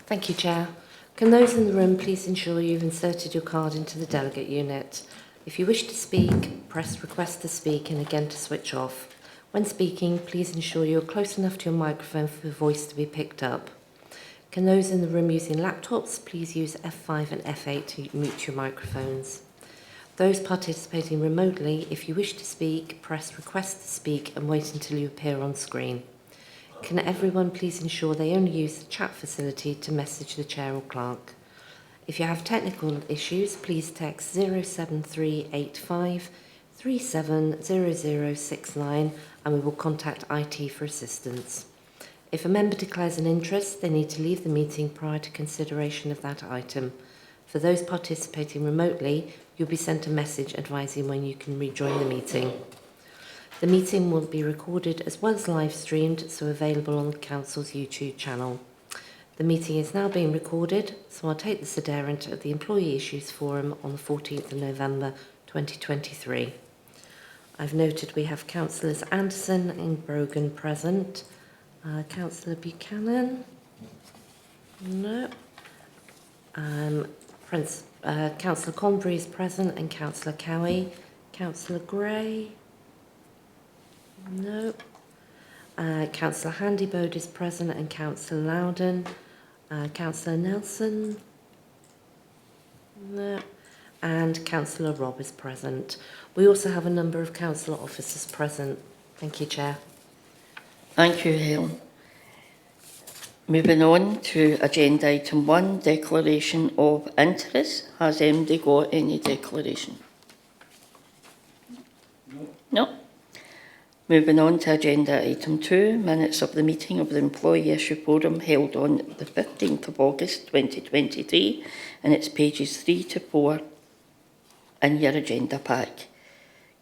Thank you, Chair. Can those in the room please ensure you've inserted your card into the delegate unit? If you wish to speak, press request to speak and again to switch off. When speaking, please ensure you're close enough to your microphone for your voice to be picked up. Can those in the room using laptops please use F5 and F8 to mute your microphones? Those participating remotely, if you wish to speak, press request to speak and wait until you appear on screen. Can everyone please ensure they only use the chat facility to message the chair or clerk? If you have technical issues, please text 07385 370069 and we will contact IT for assistance. If a member declares an interest, they need to leave the meeting prior to consideration of that item. For those participating remotely, you'll be sent a message advising when you can rejoin the meeting. The meeting will be recorded as well as live streamed, so available on the Council's YouTube channel. The meeting is now being recorded, so I'll take the sederent at the Employee Issues Forum on the 14th of November 2023. I've noted we have Councillors Anderson and Brogan present. Councillor Buchanan? No. Councillor Conbury is present and Councillor Cowie. Councillor Gray? No. Councillor Handybode is present and Councillor Loudon. Councillor Nelson? No. And Councillor Robb is present. We also have a number of councillor officers present. Thank you, Chair. Thank you, Helen. Moving on to agenda item 1, declaration of interest. Has MD got any declaration? No. Moving on to agenda item 2, minutes of the meeting of the Employee Issue Forum held on the 15th of August 2023, and it's pages 3 to 4 in your agenda pack.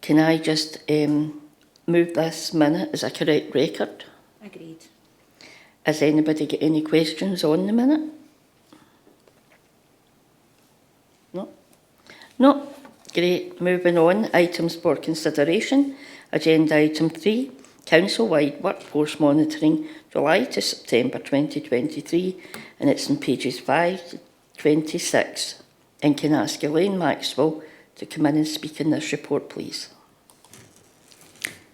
Can I just move this minute as a correct record? Agreed. Has anybody got any questions on the minute? No? No? Great. Moving on, items for consideration. Agenda item 3, Council-wide workforce monitoring, July to September 2023, and it's in pages 5 to 26. And can I ask Elaine Maxwell to come in and speak in this report, please?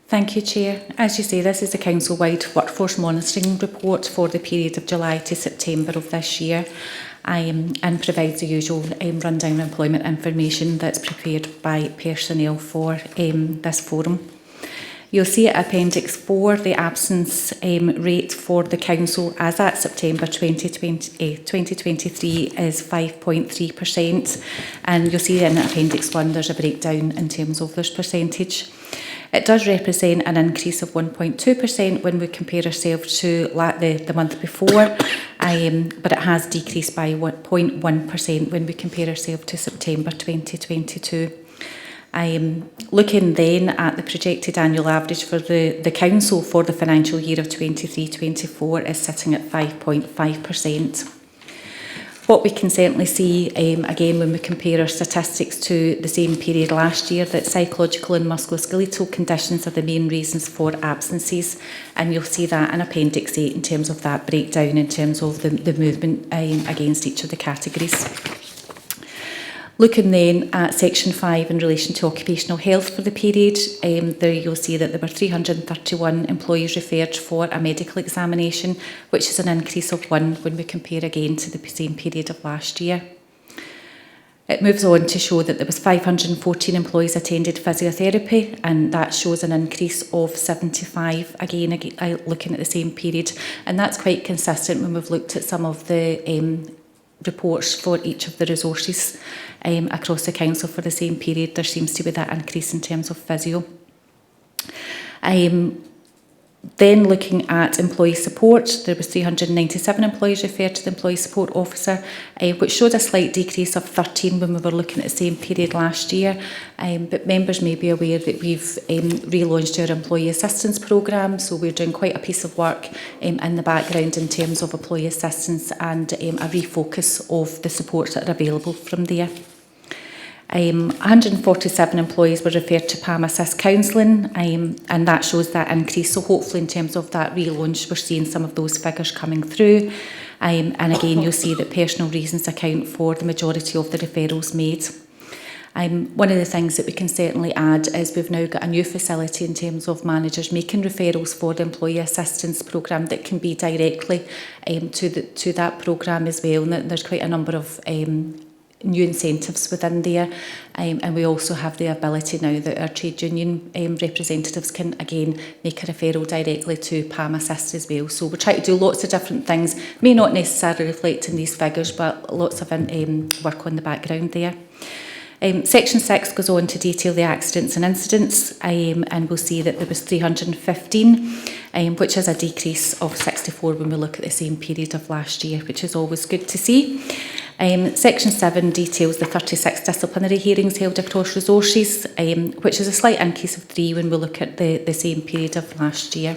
Thank you, Chair. As you say, this is the Council-wide workforce monitoring report for the period of July to September of this year, and provides the usual rundown employment information that's prepared by personnel for this forum. You'll see at Appendix 4 the absence rate for the Council as at September 2023 is 5.3%, and you'll see in Appendix 1 there's a breakdown in terms of this percentage. It does represent an increase of 1.2% when we compare ourselves to the month before, but it has decreased by 0.1% when we compare ourselves to September 2022. Looking then at the projected annual average for the Council for the financial year of 23-24 is sitting at 5.5%. What we can certainly see, again, when we compare our statistics to the same period last year, that psychological and musculoskeletal conditions are the main reasons for absences, and you'll see that in Appendix 8 in terms of that breakdown, in terms of the movement against each of the categories. Looking then at Section 5 in relation to occupational health for the period, there you'll see that there were 331 employees referred for a medical examination, which is an increase of 1 when we compare again to the same period of last year. It moves on to show that there was 514 employees attended physiotherapy, and that shows an increase of 75, again looking at the same period, and that's quite consistent when we've looked at some of the reports for each of the resources across the Council for the same period. There seems to be that increase in terms of physio. Then looking at employee support, there was 397 employees referred to the employee support officer, which showed a slight decrease of 13 when we were looking at the same period last year. But members may be aware that we've relaunched our employee assistance programme, so we're doing quite a piece of work in the background in terms of employee assistance and a refocus of the supports that are available from there. 147 employees were referred to PAM Assist Counselling, and that shows that increase. So hopefully in terms of that relaunch, we're seeing some of those figures coming through. And again, you'll see that personal reasons account for the majority of the referrals made. One of the things that we can certainly add is we've now got a new facility in terms of managers making referrals for the employee assistance programme that can be directly to that programme as well. And there's quite a number of new incentives within there, and we also have the ability now that our trade union representatives can again make a referral directly to PAM Assist as well. So we're trying to do lots of different things, may not necessarily reflect in these figures, but lots of work on the background there. Section 6 goes on to detail the accidents and incidents, and we'll see that there was 315, which is a decrease of 64 when we look at the same period of last year, which is always good to see. Section 7 details the 36 disciplinary hearings held across resources, which is a slight increase of 3 when we look at the same period of last year.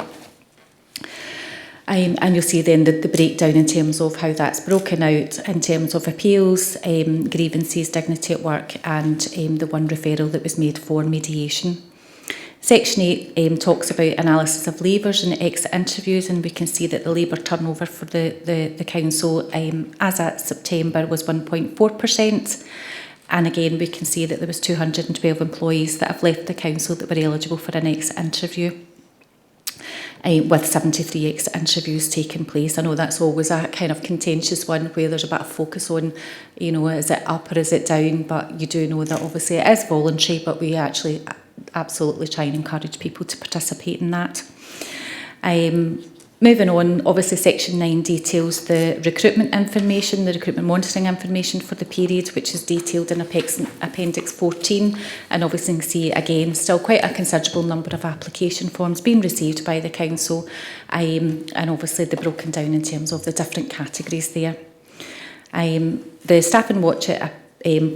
And you'll see then the breakdown in terms of how that's broken out in terms of appeals, grievances, dignity at work, and the one referral that was made for mediation. Section 8 talks about analysis of leavers and exit interviews, and we can see that the labour turnover for the council as at September was 1.4%. And again, we can see that there was 212 employees that have left the council that were eligible for an exit interview. With 73 exit interviews taking place. I know that's always a kind of contentious one where there's a bit of focus on, you know, is it up or is it down? But you do know that obviously it is voluntary, but we actually absolutely try and encourage people to participate in that. Moving on, obviously Section 9 details the recruitment information, the recruitment monitoring information for the period, which is detailed in Appendix 14. And obviously you can see, again, still quite a considerable number of application forms being received by the council, and obviously they're broken down in terms of the different categories there. The staffing watch at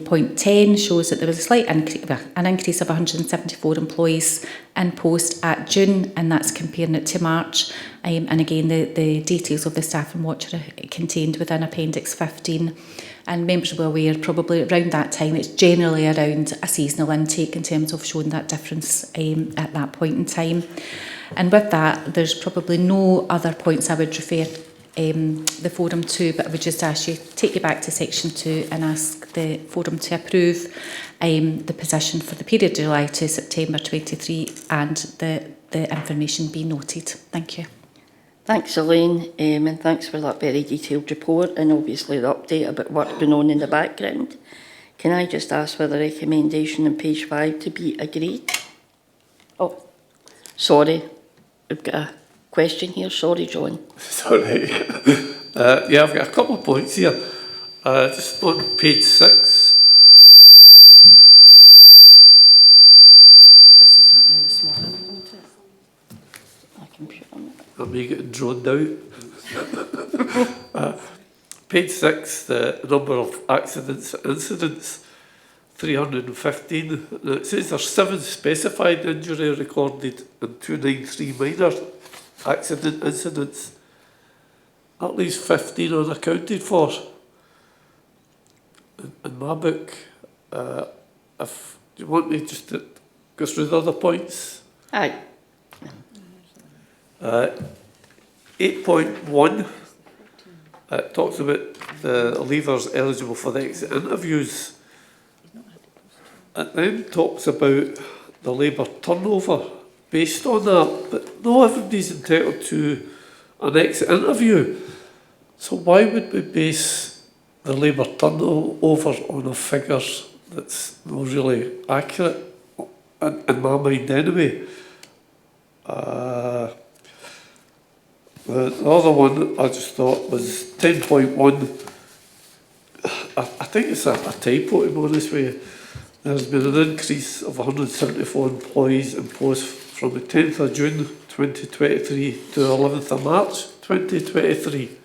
point 10 shows that there was a slight an increase of 174 employees in post at June, and that's comparing it to March. And again, the details of the staffing watch are contained within Appendix 15. And members will be aware probably around that time, it's generally around a seasonal intake in terms of showing that difference at that point in time. And with that, there's probably no other points I would refer the forum to, but I would just ask you, take you back to Section 2 and ask the forum to approve the position for the period July to September 23 and the information be noted. Thank you. Thanks, Elaine, and thanks for that very detailed report and obviously the update about what's going on in the background. Can I just ask for the recommendation on page 5 to be agreed? Oh, sorry, we've got a question here. Sorry, John. Sorry. Yeah, I've got a couple of points here. Just on page 6. This is happening this morning, isn't it? My computer. I may get droned out. Page 6, the number of accidents and incidents, 315. It says there's 7 specified injury recorded and 293 minor accident incidents. At least 15 unaccounted for. In my book, if do you want me just to go through the other points? Aye. 8.1 talks about the leavers eligible for the exit interviews. It then talks about the labour turnover based on that, but not everybody's entitled to an exit interview. So why would we base the labour turnover on a figure that's not really accurate, in my mind anyway? The other one I just thought was 10.1. I think it's a typo, to be honest with you. There's been an increase of 174 employees in post from the 10th of June 2023 to the 11th of March 2023.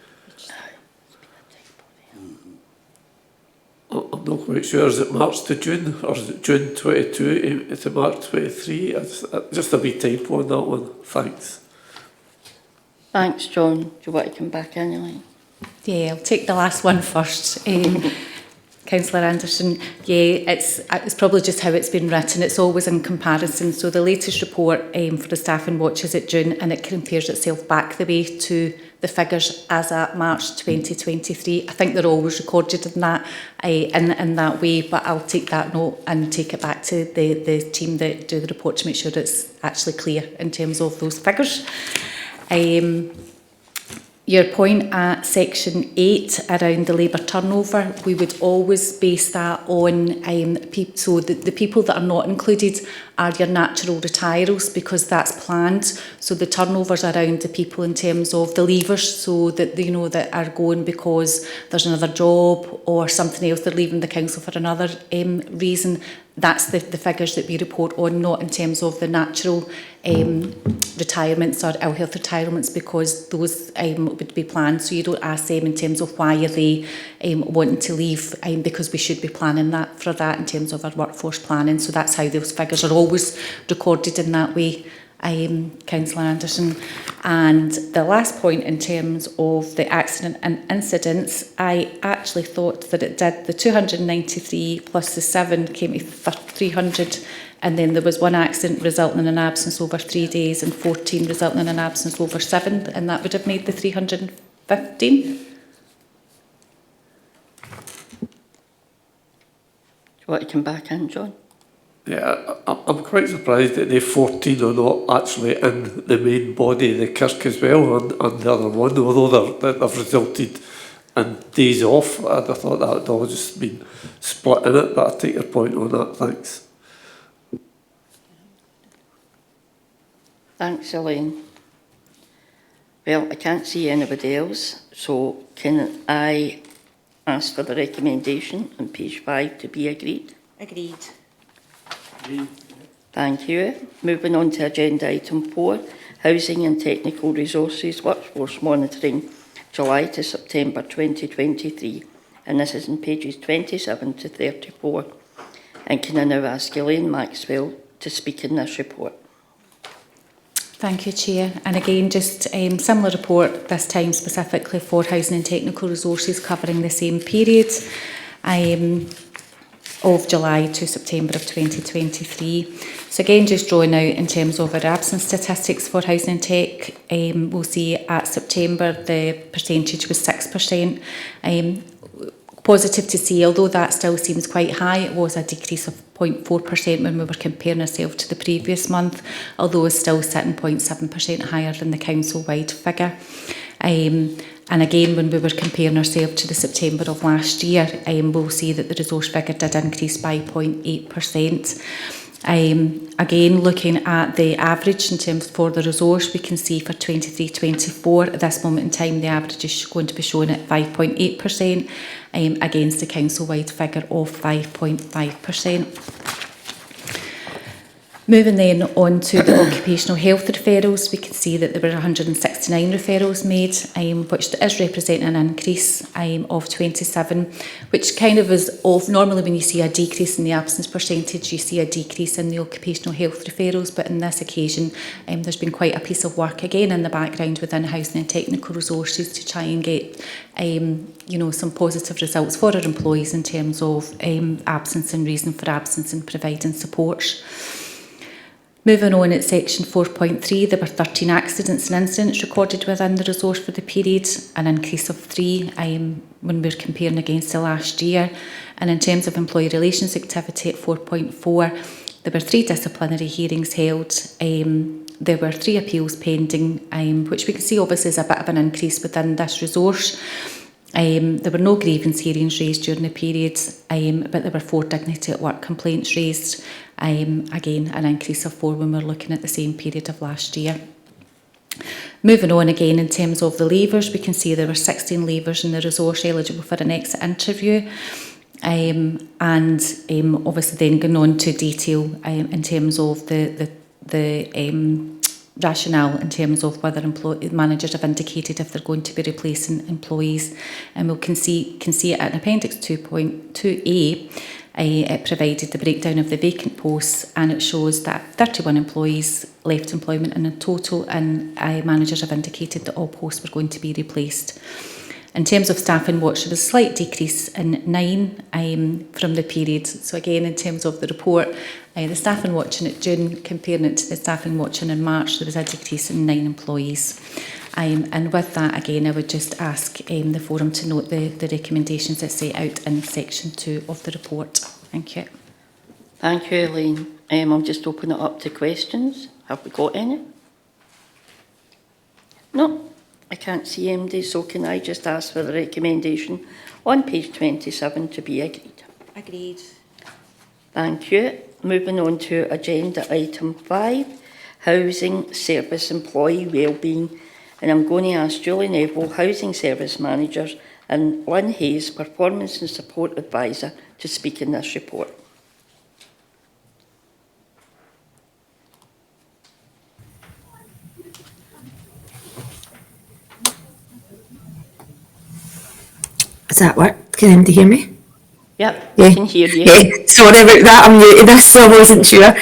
I'm not quite sure, is it March to June or is it June 22 to March 23? Just a wee typo on that one, thanks. Thanks, John. Do you want to come back in, Elaine? Yeah, I'll take the last one first. Councillor Anderson, yeah, it's probably just how it's been written. It's always in comparison. So the latest report for the staffing watch is at June, and it compares itself back the way to the figures as at March 2023. I think they're always recorded in that way, but I'll take that note and take it back to the team that do the report to make sure it's actually clear in terms of those figures. Your point at section 8 around the labour turnover, we would always base that on so the people that are not included are your natural retirals, because that's planned. So the turnovers around the people in terms of the leavers, so that you know that are going because there's another job or something else, they're leaving the council for another reason. That's the figures that we report on, not in terms of the natural retirements or ill health retirements, because those would be planned. So you don't ask them in terms of why are they wanting to leave, because we should be planning that for that in terms of our workforce planning. So that's how those figures are always recorded in that way, Councillor Anderson. And the last point in terms of the accident and incidents, I actually thought that it did, the 293 plus the 7 came to 300, and then there was one accident resulting in an absence over 3 days and 14 resulting in an absence over 7, and that would have made the 315. Do you want to come back in, John? Yeah, I'm quite surprised that the 14 are not actually in the main body, the Kirk as well, and the other one, although they've resulted in days off. I thought that had all just been split in it, but I take your point on that, thanks. Thanks, Elaine. Well, I can't see anybody else, so can I ask for the recommendation on page 5 to be agreed? Agreed. Thank you. Moving on to agenda item 4, Housing and Technical Resources Workforce Monitoring, July to September 2023. And this is in pages 27 to 34. And can I now ask Elaine Maxwell to speak in this report? Thank you, Chair. And again, just similar report, this time specifically for Housing and Technical Resources, covering the same period of July to September of 2023. So again, just drawing out in terms of our absence statistics for Housing and Tech, we'll see at September the percentage was 6%. Positive to see, although that still seems quite high, it was a decrease of 0.4% when we were comparing ourselves to the previous month, although it's still sitting 0.7% higher than the council-wide figure. And again, when we were comparing ourselves to the September of last year, we'll see that the resource figure did increase by 0.8%. Again, looking at the average in terms for the resource, we can see for 23-24 at this moment in time the average is going to be shown at 5.8% against the council-wide figure of 5.5%. Moving then on to the occupational health referrals, we can see that there were 169 referrals made, which is representing an increase of 27, which kind of is off. Normally when you see a decrease in the absence percentage, you see a decrease in the occupational health referrals, but in this occasion there's been quite a piece of work again in the background within Housing and Technical Resources to try and get some positive results for our employees in terms of absence and reason for absence and providing support. Moving on at section 4.3, there were 13 accidents and incidents recorded within the resource for the period, an increase of 3 when we're comparing against the last year. And in terms of employee relations activity at 4.4, there were 3 disciplinary hearings held. There were 3 appeals pending, which we can see obviously is a bit of an increase within this resource. There were no grievance hearings raised during the period, but there were 4 dignity at work complaints raised. Again, an increase of 4 when we're looking at the same period of last year. Moving on again in terms of the leavers, we can see there were 16 leavers in the resource eligible for an exit interview. And obviously then going on to detail in terms of the rationale in terms of whether managers have indicated if they're going to be replacing employees. And we can see it in Appendix 2.2a. It provided the breakdown of the vacant posts, and it shows that 31 employees left employment in total, and managers have indicated that all posts were going to be replaced. In terms of Staff and Watch, there was a slight decrease in 9 from the period. So again, in terms of the report, the Staff and Watching at June, comparing it to the Staff and Watching in March, there was a decrease in 9 employees. And with that, again, I would just ask the forum to note the recommendations that set out in section 2 of the report. Thank you. Thank you, Elaine. I'll just open it up to questions. Have we got any? No, I can't see MD, so can I just ask for the recommendation on page 27 to be agreed? Agreed. Thank you. Moving on to agenda item 5, Housing Service Employee Wellbeing. And I'm going to ask Julie Neville, Housing Service Manager, and Lynn Hayes, Performance and Support Advisor, to speak in this report. Does that work? Can anybody hear me? Yep, Yeah. I can hear you. Sorry about that, I'm new to this, so I wasn't sure.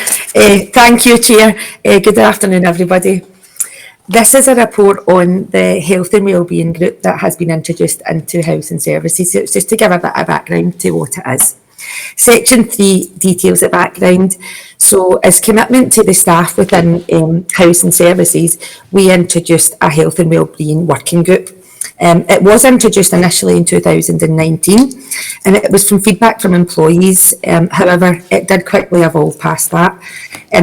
Thank you, Chair. Good afternoon, everybody. This is a report on the Health and Wellbeing Group that has been introduced into Housing Services. So it's just to give a bit of background to what it is. Section 3 details the background. So as commitment to the staff within Housing Services, we introduced a Health and Wellbeing Working Group. It was introduced initially in 2019 and it was from feedback from employees. However, it did quickly evolve past that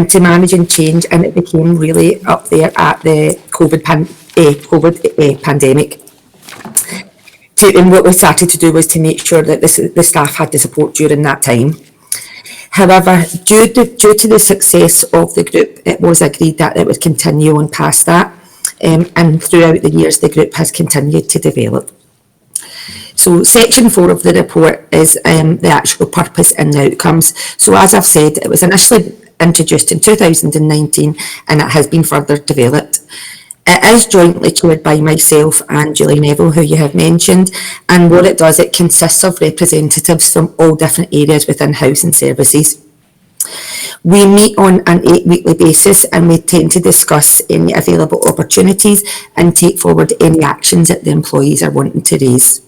to managing change, and it became really up there at the COVID pandemic. And what we started to do was to make sure that the staff had the support during that time. However, due to the success of the group, it was agreed that it would continue on past that. And throughout the years, the group has continued to develop. So section 4 of the report is the actual purpose and the outcomes. So as I've said, it was initially introduced in 2019 and it has been further developed. It is jointly chaired by myself and Julie Neville, who you have mentioned, and what it does, it consists of representatives from all different areas within Housing Services. We meet on an 8-weekly basis and we tend to discuss any available opportunities and take forward any actions that the employees are wanting to raise.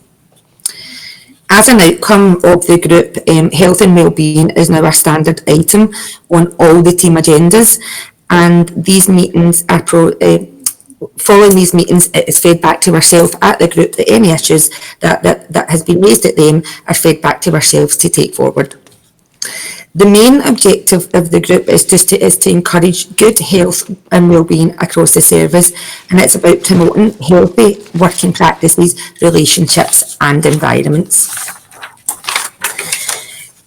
As an outcome of the group, health and wellbeing is now a standard item on all the team agendas, and these meetings are following these meetings, it is fed back to ourselves at the group that any issues that has been raised at them are fed back to ourselves to take forward. The main objective of the group is to encourage good health and wellbeing across the service, and it's about promoting healthy working practices, relationships and environments.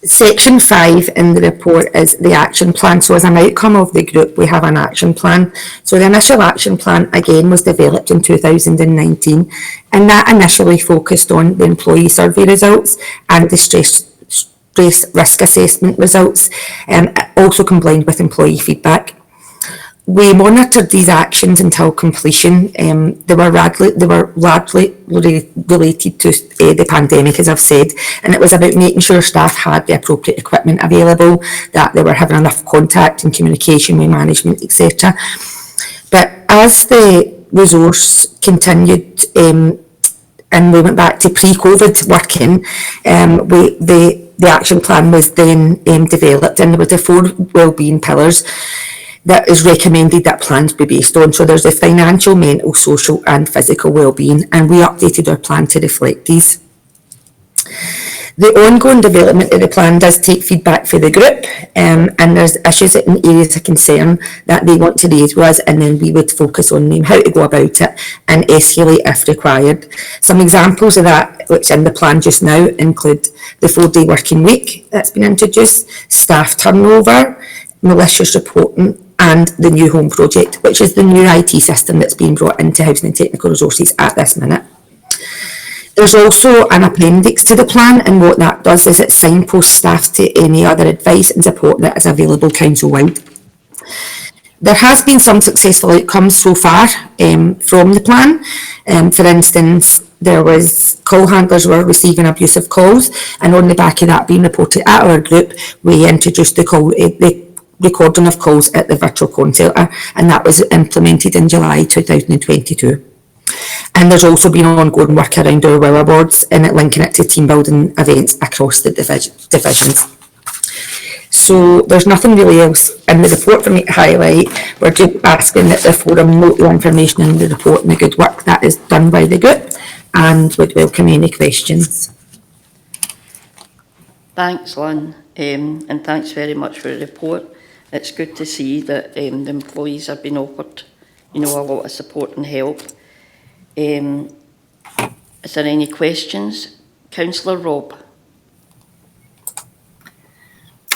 Section 5 in the report is the action plan. So as an outcome of the group, we have an action plan. So the initial action plan again was developed in 2019, and that initially focused on the employee survey results and the stress risk assessment results, also combined with employee feedback. We monitored these actions until completion. They were largely related to the pandemic, as I've said, and it was about making sure staff had the appropriate equipment available, that they were having enough contact and communication with management, etc. But as the resource continued and we went back to pre-COVID working, the action plan was then developed, and there were the 4 wellbeing pillars that is recommended that plans be based on. So there's the financial, mental, social and physical wellbeing, and we updated our plan to reflect these. The ongoing development of the plan does take feedback for the group, and there's issues in areas of concern that they want to raise with us, and then we would focus on them, how to go about it and escalate if required. Some examples of that, which in the plan just now, include the 4-day working week that's been introduced, staff turnover, malicious reporting, and the new home project, which is the new IT system that's being brought into Housing and Technical Resources at this minute. There's also an appendix to the plan, and what that does is it signposts staff to any other advice and support that is available council-wide. There has been some successful outcomes so far from the plan. For instance, there was call handlers were receiving abusive calls, and on the back of that being reported at our group, we introduced the recording of calls at the virtual call centre, and that was implemented in July 2022. And there's also been ongoing work around our WOW awards and linking it to team building events across the divisions. So there's nothing really else in the report for me to highlight. We're just asking that the forum note the information in the report and the good work that is done by the group, and would welcome any questions. Thanks, Lynn, and thanks very much for the report. It's good to see that the employees have been offered, a lot of support and help. Is there any questions? Councillor Robb.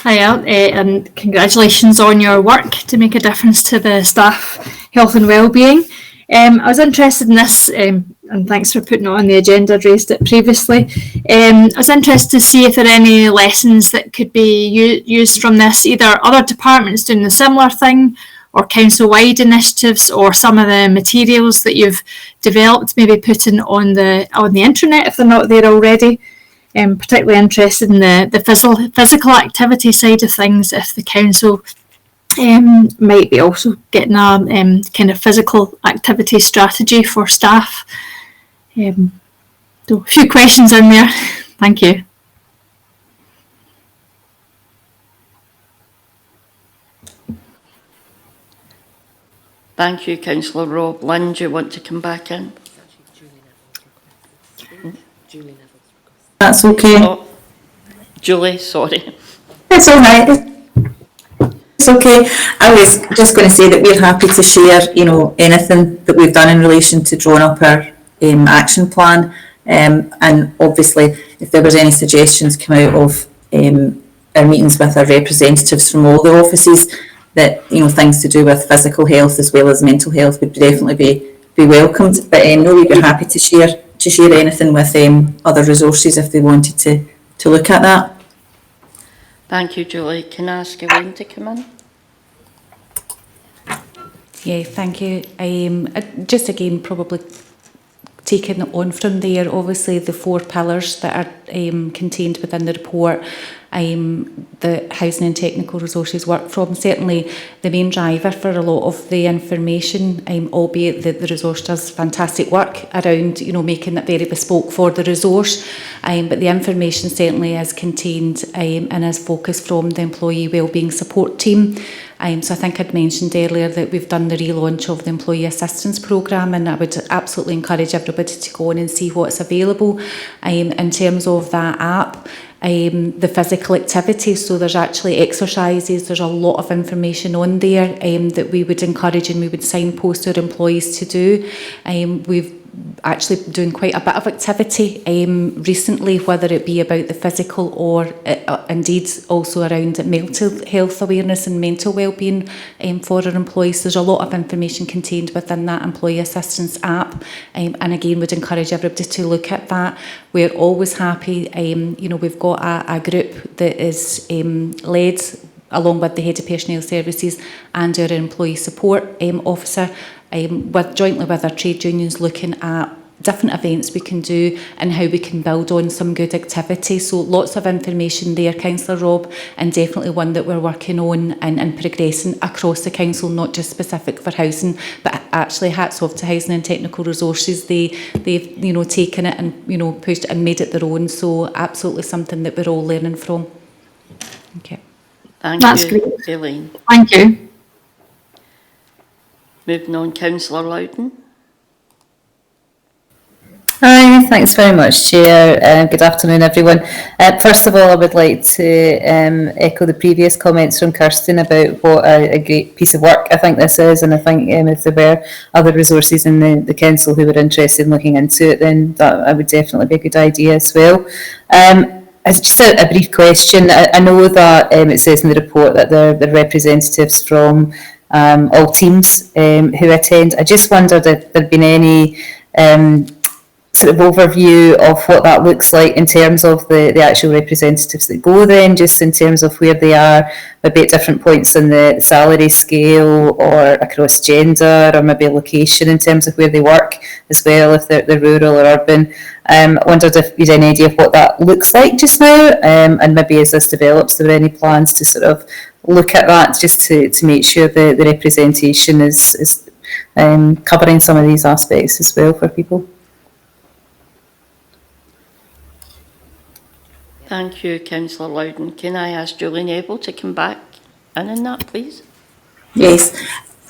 Hiya, and congratulations on your work to make a difference to the staff health and wellbeing. I was interested in this, and thanks for putting it on the agenda. I'd raised it previously. I was interested to see if there are any lessons that could be used from this, either other departments doing the similar thing, or council-wide initiatives, or some of the materials that you've developed, maybe putting on the intranet if they're not there already. I'm particularly interested in the physical activity side of things, if the council might be also getting a kind of physical activity strategy for staff. So a few questions in there. Thank you. Thank you, Councillor Robb. Lynn, do you want to come back in? That's okay. Oh, Julie, sorry. It's all right. It's okay. I was just going to say that we're happy to share, anything that we've done in relation to drawing up our action plan. And obviously, if there was any suggestions come out of our meetings with our representatives from all the offices, that things to do with physical health as well as mental health would definitely be welcomed. But no, we'd be happy to share anything with other resources if they wanted to look at that. Thank you, Julie. Can I ask Elaine to come in? Yeah, thank you. Just again, probably taking on from there, obviously the 4 pillars that are contained within the report, the housing and technical resources work from. Certainly the main driver for a lot of the information, albeit that the resource does fantastic work around, making it very bespoke for the resource, but the information certainly is contained and is focused from the employee wellbeing support team. So I think I'd mentioned earlier that we've done the relaunch of the employee assistance programme, and I would absolutely encourage everybody to go on and see what's available in terms of that app. The physical activity, so there's actually exercises, there's a lot of information on there that we would encourage and we would signpost our employees to do. We've actually doing quite a bit of activity recently, whether it be about the physical or indeed also around mental health awareness and mental wellbeing for our employees. There's a lot of information contained within that employee assistance app, and again would encourage everybody to look at that. We're always happy, we've got a group that is led along with the Head of Personnel Services and our Employee Support Officer, jointly with our trade unions, looking at different events we can do and how we can build on some good activity. So lots of information there, Councillor Robb, and definitely one that we're working on and progressing across the council, not just specific for housing, but actually hats off to Housing and Technical Resources. They've taken it and pushed it and made it their own. So absolutely something that we're all learning from. Okay. That's great. Elaine. Thank you. Moving on, Councillor Loudon. Hi, thanks very much, Chair. Good afternoon, everyone. First of all, I would like to echo the previous comments from Kirsten about what a great piece of work I think this is, and I think if there were other resources in the council who were interested in looking into it, then that would definitely be a good idea as well. It's just a brief question. I know that it says in the report that there are representatives from all teams who attend. I just wondered if there'd been any sort of overview of what that looks like in terms of the actual representatives that go then, just in terms of where they are, maybe at different points in the salary scale or across gender, or maybe location in terms of where they work as well, if they're rural or urban. I wondered if you had any idea of what that looks like just now, and maybe as this develops, are there any plans to sort of look at that just to make sure the representation is covering some of these aspects as well for people. Thank you, Councillor Loudon. Can I ask Julie Neville to come back in on that, please? Yes,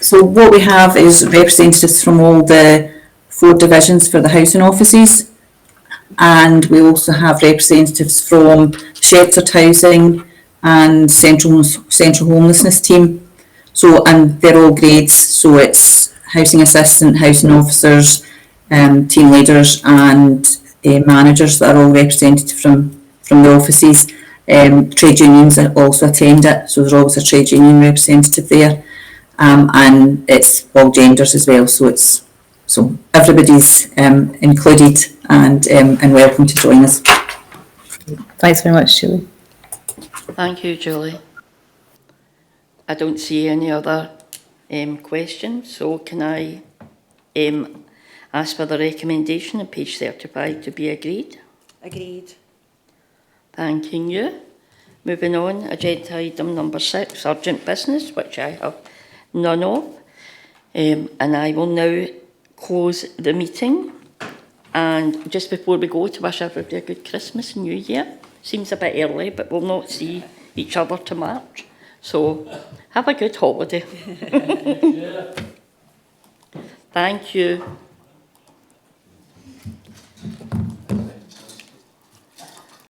so what we have is representatives from all the 4 divisions for the housing offices, and we also have representatives from sheltered housing and central homelessness team. So, and they're all grades, so it's housing assistant, housing officers, team leaders and managers that are all represented from the offices. Trade unions also attend it, so there's always a trade union representative there, and it's all genders as well, so everybody's included and welcome to join us. Thanks very much, Julie. Thank you, Julie. I don't see any other questions, so can I ask for the recommendation on page 35 to be agreed? Agreed. Thanking you. Moving on, agenda item number 6, urgent business, which I have none of. And I will now close the meeting. And just before we go, to wish everybody a good Christmas and New Year. Seems a bit early, but we'll not see each other to March. So have a good holiday. Thank you.